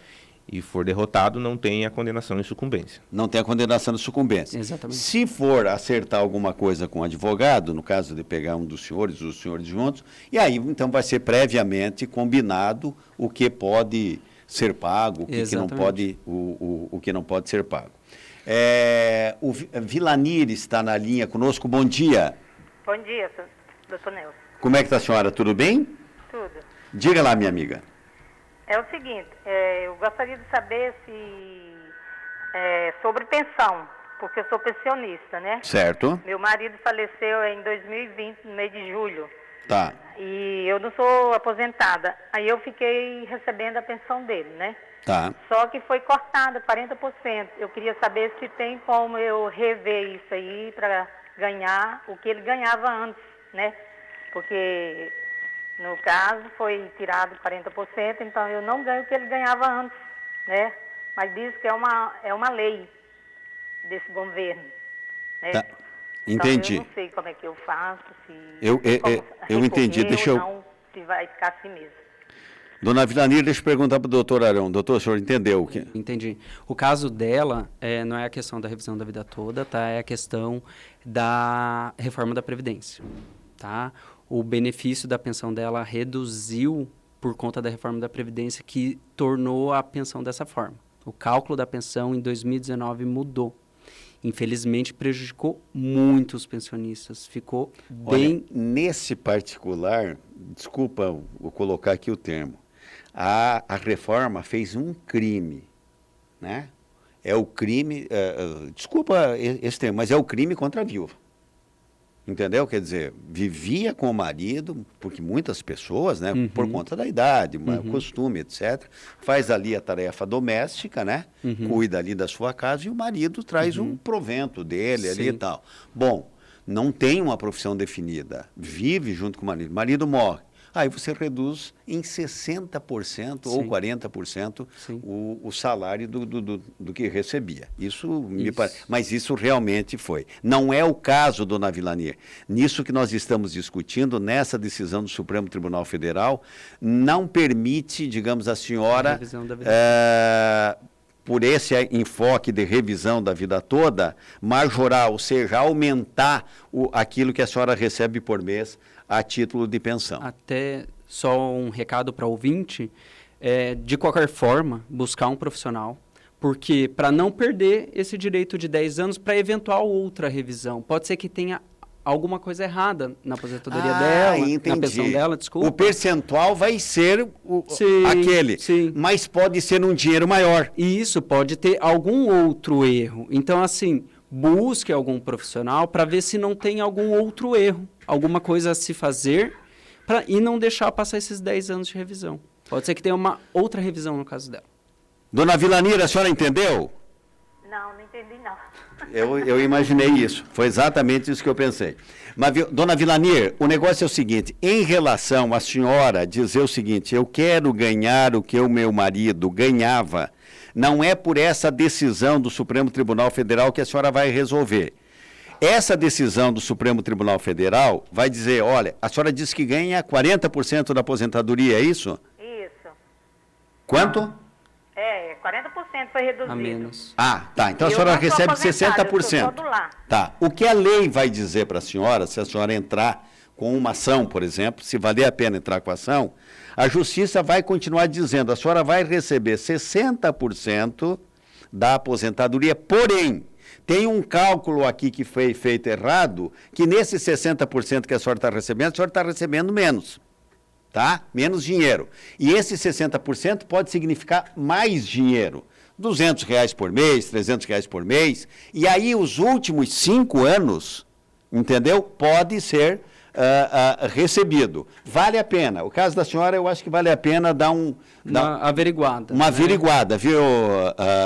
e for derrotado, não tem a condenação em sucumbência. Não tem a condenação de sucumbência. Exatamente. Se for acertar alguma coisa com o advogado, no caso de pegar um dos senhores, os senhores juntos, e aí então vai ser previamente combinado o que pode ser pago, o que não pode, o que não pode ser pago. O Vilanir está na linha conosco. Bom dia. Bom dia, doutor Nelson. Como é que está a senhora? Tudo bem? Tudo. Diga lá, minha amiga. É o seguinte, eu gostaria de saber se sobre pensão, porque eu sou pensionista, né? Certo. Meu marido faleceu em 2020, no mês de julho. Tá. E eu não sou aposentada. Aí eu fiquei recebendo a pensão dele, né? Tá. Só que foi cortada 40%. Eu queria saber se tem como eu rever isso aí para ganhar o que ele ganhava antes, né? Porque, no caso, foi tirado 40%, então eu não ganho o que ele ganhava antes, né? Mas diz que é uma lei desse governo, né? Tá. Então, Entendi. eu não sei como é que eu faço, se Eu entendi, deixa eu... ou não, se vai ficar assim mesmo. Dona Vilanir, deixa eu perguntar para o doutor Arão. Doutor, o senhor entendeu o que... Entendi. O caso dela não é a questão da revisão da vida toda, tá? É a questão da reforma da Previdência, tá? O benefício da pensão dela reduziu por conta da reforma da Previdência que tornou a pensão dessa forma. O cálculo da pensão em 2019 mudou. Infelizmente, prejudicou muito os pensionistas. Ficou bem... Olha, nesse particular, desculpa vou colocar aqui o termo, a reforma fez um crime, né? É o crime, desculpa esse termo, mas é o crime contra a viúva. Entendeu? Quer dizer, vivia com o marido, porque muitas pessoas, né, por conta da idade, costume, etc., faz ali a tarefa doméstica, né, cuida ali da sua casa e o marido traz um provento dele ali e tal. Bom, não tem uma profissão definida, vive junto com o marido morre. Aí você reduz em 60% ou 40% o salário do que recebia. Isso me parece. Mas isso realmente foi. Não é o caso, dona Vilanir. Nisso que nós estamos discutindo, nessa decisão do Supremo Tribunal Federal, não permite, digamos, a senhora... por esse enfoque de revisão da vida toda, majorar, ou seja, aumentar aquilo que a senhora recebe por mês a título de pensão. Até só um recado para o ouvinte, de qualquer forma, buscar um profissional, porque para não perder esse direito de 10 anos para eventual outra revisão. Pode ser que tenha alguma coisa errada na aposentadoria dela, na pensão dela, desculpa. O percentual vai ser aquele, mas pode ser um dinheiro maior. E isso pode ter algum outro erro. Então, assim, busque algum profissional para ver se não tem algum outro erro, alguma coisa a se fazer e não deixar passar esses 10 anos de revisão. Pode ser que tenha uma outra revisão no caso dela. Dona Vilanir, a senhora entendeu? Não entendi não. Eu imaginei isso, foi exatamente isso que eu pensei. Mas, dona Vilanir, o negócio é o seguinte, em relação à senhora dizer o seguinte, eu quero ganhar o que o meu marido ganhava, não é por essa decisão do Supremo Tribunal Federal que a senhora vai resolver. Essa decisão do Supremo Tribunal Federal vai dizer, olha, a senhora disse que ganha 40% da aposentadoria, é isso? Isso. Quanto? 40% foi reduzido. A menos. Ah, tá. Então a senhora recebe 60%. Tá. O que a lei vai dizer para a senhora, se a senhora entrar com uma ação, por exemplo, se valer a pena entrar com a ação, a justiça vai continuar dizendo, a senhora vai receber 60% da aposentadoria, porém, tem um cálculo aqui que foi feito errado, que nesses 60% que a senhora está recebendo menos. Tá? Menos dinheiro. E esse 60% pode significar mais dinheiro. R$200 por mês, R$300 por mês. E aí os últimos 5 anos, entendeu? Pode ser recebido. Vale a pena. O caso da senhora, eu acho que vale a pena dar uma averiguada. Uma averiguada, viu,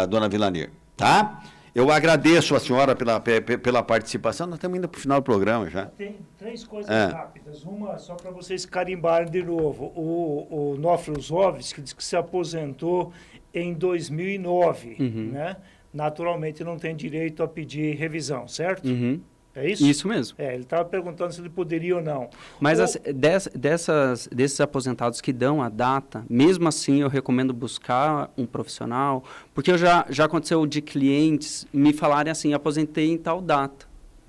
dona Vilanir? Tá? Eu agradeço a senhora pela participação. Nós estamos indo para o final do programa já. Tem 3 coisas rápidas. Uma, só para vocês carimbarem de novo. O Nofre Zovski diz que se aposentou em 2009. Né? Naturalmente, não tem direito a pedir revisão, certo? É isso? Isso mesmo. Ele estava perguntando se ele poderia ou não. Mas desses aposentados que dão a data, mesmo assim eu recomendo buscar um profissional, porque já aconteceu de clientes me falarem assim, aposentei em tal data,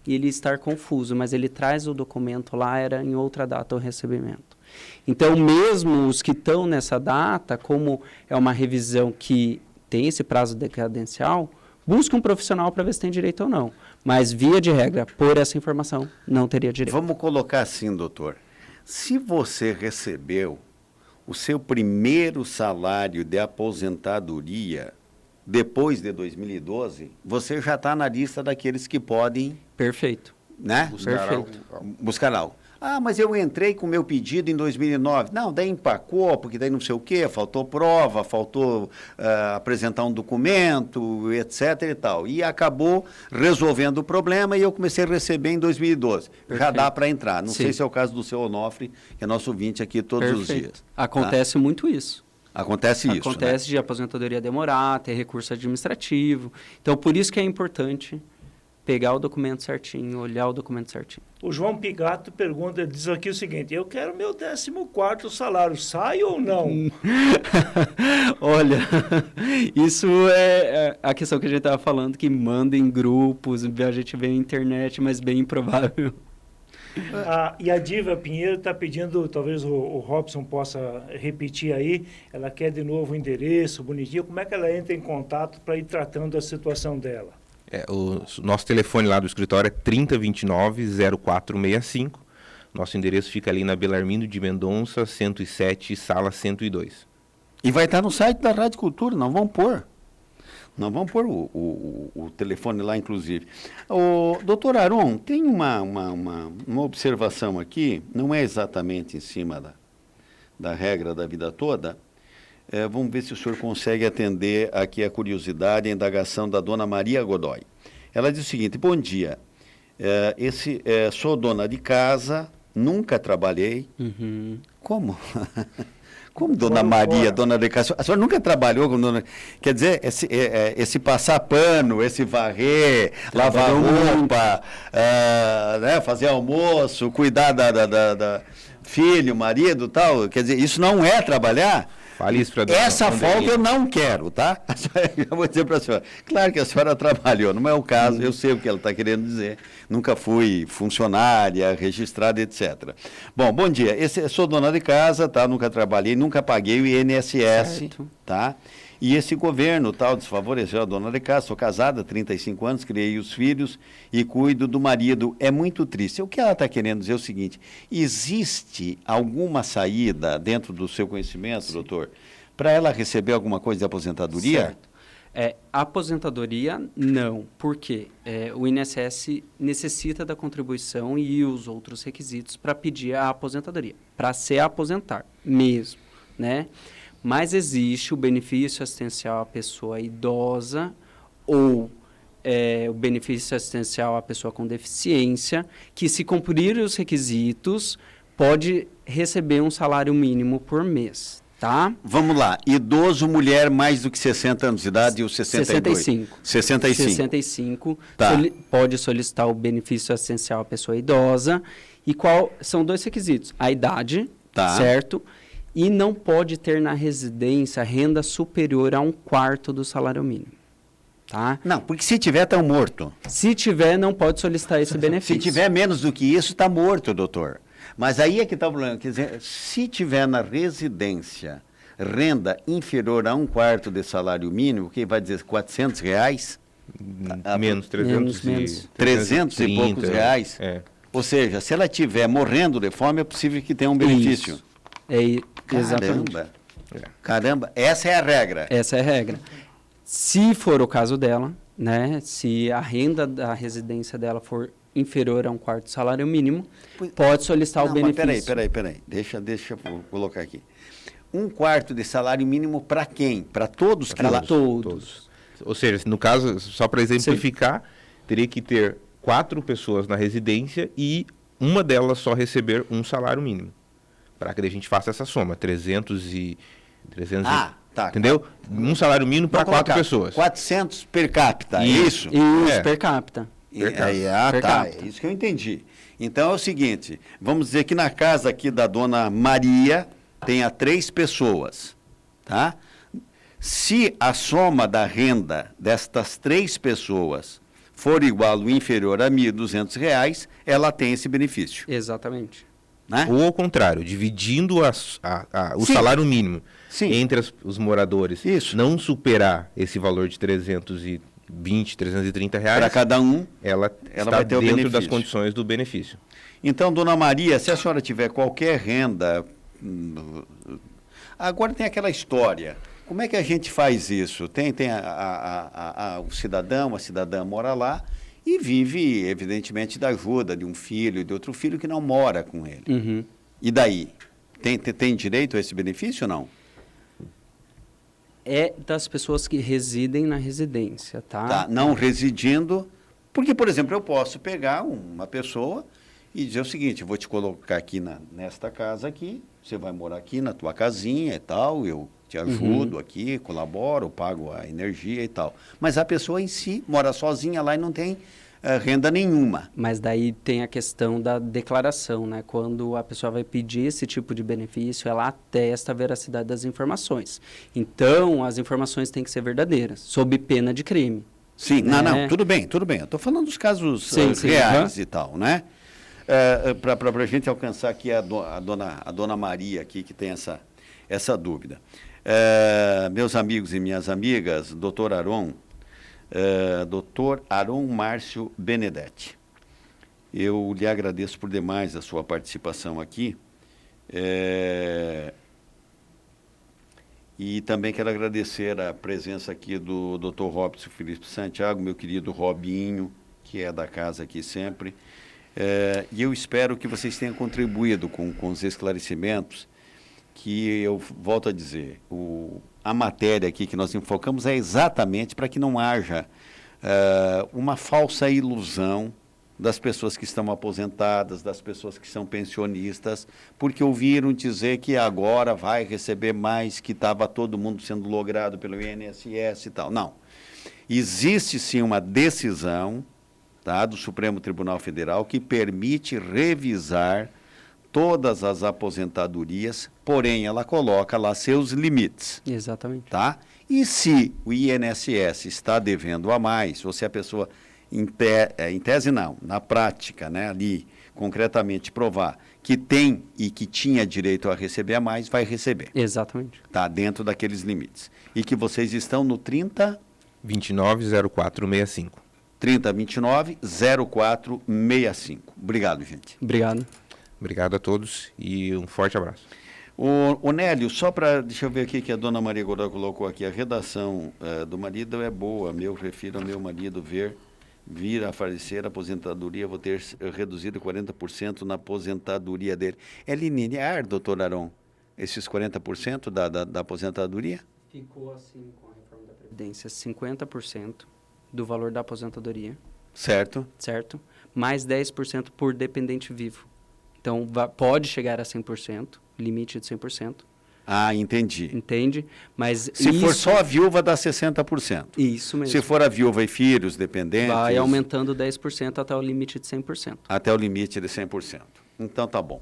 e ele estar confuso, mas ele traz o documento lá, era em outra data o recebimento. Então, mesmo os que estão nessa data, como é uma revisão que tem esse prazo decadencial, busque um profissional para ver se tem direito ou não. Mas, via de regra, por essa informação, não teria direito. Vamos colocar assim, doutor. Se você recebeu o seu primeiro salário de aposentadoria depois de 2012, você já está na lista daqueles que podem... Perfeito. Né? Perfeito. Buscar algo. Ah, mas eu entrei com o meu pedido em 2009. Não, daí empacou, porque daí não sei o quê, faltou prova, faltou apresentar um documento, etc. e tal. E acabou resolvendo o problema e eu comecei a receber em 2012. Perfeito. Já dá para entrar. Não Sim. sei se é o caso do seu Onofre, que é nosso ouvinte aqui todos os Perfeito. dias. Acontece muito isso. Acontece isso, Acontece né? de aposentadoria demorar, ter recurso administrativo. Então, por isso que é importante pegar o documento certinho, olhar o documento certinho. O João Pigato pergunta, diz aqui o seguinte: eu quero meu 14º salário, sai ou não? Olha, isso é a questão que a gente estava falando, que manda em grupos, a gente vê na internet, mas bem improvável. E a Diva Pinheiro está pedindo, talvez o Robson possa repetir aí, ela quer de novo o endereço, bonitinho, como é que ela entra em contato para ir tratando a situação dela? O nosso telefone lá do escritório é 3029-0465. Nosso endereço fica ali na Belarmino de Mendonça, 107, sala 102. E vai estar no site da Rádio Cultura, não vão pôr. Não vamos pôr o telefone lá, inclusive. Doutor Aron, tem uma observação aqui, não é exatamente em cima da regra da vida toda. Vamos ver se o senhor consegue atender aqui a curiosidade, a indagação da dona Maria Godoy. Ela diz o seguinte: bom dia, sou dona de casa, nunca trabalhei. Uhum. Como? Como dona Maria, dona de casa? A senhora nunca trabalhou como dona... Quer dizer, esse passar pano, esse varrer, lavar roupa, né, fazer almoço, cuidar da filho, marido e tal, quer dizer, isso não é trabalhar? Fale isso para Essa folga eu não quero, tá? Eu vou dizer para a senhora. Claro que a senhora trabalhou, não é o caso, eu sei o que ela está querendo dizer. Nunca fui funcionária, registrada, etc. Bom dia. Sou dona de casa, tá? Nunca trabalhei, nunca paguei o INSS, Certo. tá? E esse governo tal desfavoreceu a dona de casa. Sou casada há 35 anos, criei os filhos e cuido do marido. É muito triste. O que ela está querendo dizer é o seguinte: existe alguma saída dentro do seu conhecimento, doutor, para ela receber alguma coisa de aposentadoria? Certo. Aposentadoria, não. Por quê? O INSS necessita da contribuição e os outros requisitos para pedir a aposentadoria, para se aposentar mesmo, né? Mas existe o benefício assistencial à pessoa idosa ou o benefício assistencial à pessoa com deficiência, que, se cumprir os requisitos, pode receber um salário mínimo por mês, tá? Vamos lá. Idoso, mulher mais do que 60 anos de idade e os 62? 65. 65. 65. Tá. Pode solicitar o benefício assistencial à pessoa idosa. E são 2 requisitos: a idade, Tá. certo? E não pode ter na residência renda superior a 1/4 do salário mínimo, tá? Não, porque se tiver, está morto. Se tiver, não pode solicitar esse benefício. Se tiver menos do que isso, está morto, doutor. Mas aí é que está o problema. Quer dizer, se tiver na residência renda inferior a 1/4 de salário mínimo, que vai dizer R$400? Menos, 300 menos. 300 e poucos reais? É. Ou seja, se ela estiver morrendo de fome, é possível que tenha um benefício. Isso. Exatamente. Caramba, essa é a regra. Essa é a regra. Se for o caso dela, né? Se a renda da residência dela for inferior a 1/4 do salário mínimo, pode solicitar o benefício. Mas peraí. Deixa eu colocar aqui. 1/4 de salário mínimo para quem? Para todos que Para lá... todos. Ou seja, no caso, só para exemplificar, teria que ter 4 pessoas na residência e uma delas só receber um salário mínimo. Para que a gente faça essa soma, 300 tá. Entendeu? Um salário mínimo para 4 pessoas. 400 per capita, é isso? Isso, per capita. Per Per tá, capita. é isso que eu entendi. Então é o seguinte, vamos dizer que na casa aqui da dona Maria tenha 3 pessoas, tá? Se a soma da renda destas 3 pessoas for igual ou inferior a R$1.200, ela tem esse benefício, Exatamente. né? Ou ao contrário, dividindo o Sim. salário mínimo Sim. entre os moradores, Isso. não superar esse valor de R$320, R$330, Para cada um. ela está vai ter o dentro das benefício. condições do benefício. Então, dona Maria, se a senhora tiver qualquer renda... Agora tem aquela história. Como é que a gente faz isso? Tem o cidadão, a cidadã mora lá e vive, evidentemente, da ajuda de um filho e de outro filho que não mora com ele. Uhum. E daí? Tem direito a esse benefício ou não? É das pessoas que residem na residência, tá? Tá, não residindo, porque, por exemplo, eu posso pegar uma pessoa e dizer o seguinte, eu vou te colocar aqui nesta casa aqui, você vai morar aqui na tua casinha e tal, eu te ajudo aqui, colaboro, pago a energia e tal. Mas a pessoa em si mora sozinha lá e não tem renda nenhuma. Mas daí tem a questão da declaração, né? Quando a pessoa vai pedir esse tipo de benefício, ela atesta a veracidade das informações. Então, as informações têm que ser verdadeiras, sob pena de crime. Sim, né? não, tudo bem. Eu estou falando dos casos Sim, reais e tal, né? Para a gente alcançar aqui a dona Maria aqui, que tem essa dúvida. Meus amigos e minhas amigas, doutor Aron Márcio Benedetti, eu lhe agradeço por demais a sua participação aqui. E também quero agradecer a presença aqui do Dr. Robson Felipe Santiago, meu querido Robinho, que é da casa aqui sempre. E eu espero que vocês tenham contribuído com os esclarecimentos, que eu volto a dizer, a matéria aqui que nós enfocamos é exatamente para que não haja uma falsa ilusão das pessoas que estão aposentadas, das pessoas que são pensionistas, porque ouviram dizer que agora vai receber mais, que estava todo mundo sendo logrado pelo INSS e tal. Não. Existe sim uma decisão, tá, do Supremo Tribunal Federal que permite revisar todas as aposentadorias, porém ela coloca lá seus limites. Exatamente. Tá? E se o INSS está devendo a mais, ou se a pessoa, em tese não, na prática, né, ali, concretamente provar que tem e que tinha direito a receber a mais, vai receber. Exatamente. Tá dentro daqueles limites. E que vocês estão no 290465. 3029-0465. Obrigado, gente. Obrigado. Obrigado a todos e um forte abraço. O Nélio, só para, deixa eu ver aqui que a dona Maria Godoy colocou aqui, a redação do marido é boa, refiro ao meu marido vir a falecer, a aposentadoria, vou ter reduzido 40% na aposentadoria dele. É linear, doutor Aron, esses 40% da aposentadoria? Ficou assim com a reforma da Previdência, 50% do valor da aposentadoria. Certo. Certo? Mais 10% por dependente vivo. Então, pode chegar a 100%, limite de 100%. Ah, entendi. Entende? Mas se for só a viúva, dá 60%. Isso mesmo. Se for a viúva e filhos, dependentes... Vai aumentando 10% até o limite de 100%. Até o limite de 100%. Então, tá bom.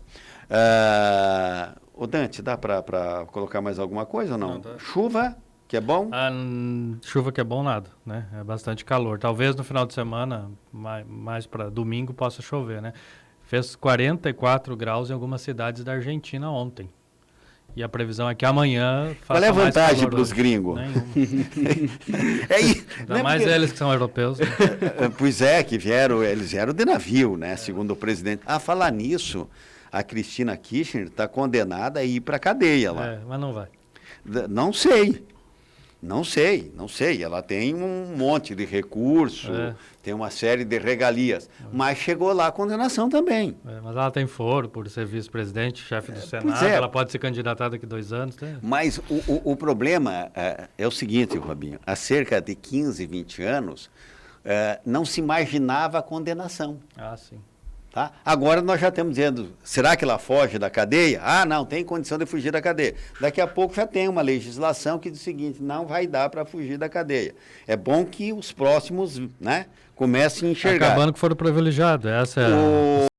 O Dante, dá para colocar mais alguma coisa ou não? Não, tá. Chuva, que é bom? Chuva que é bom nada, né? É bastante calor. Talvez no final de semana, mais para domingo, possa chover, né? Fez 44 graus em algumas cidades da Argentina ontem. E a previsão é que amanhã faça Qual é a mais vantagem calor para os hoje. gringos? Nenhuma. Ainda mais eles que são europeus. Né? Pois que eles vieram de navio, né? Segundo o presidente. Falar nisso, a Cristina Kirchner está condenada a ir para a cadeia lá. Mas não vai. Não sei. Ela tem um monte de recurso, tem uma série de regalias, mas chegou lá a condenação também. Mas ela tem foro por ser vice-presidente, chefe do Senado, ela pode se candidatar daqui a 2 anos. Mas o problema é o seguinte, Robinho, há cerca de 15, 20 anos, não se imaginava a condenação. Ah, sim. Tá? Agora nós já estamos dizendo, será que ela foge da cadeia? Não, tem condição de fugir da cadeia. Daqui a pouco já tem uma legislação que diz o seguinte, não vai dar para fugir da cadeia. É bom que os próximos, né, comecem a enxergar. Acabando que foram privilegiados, essa é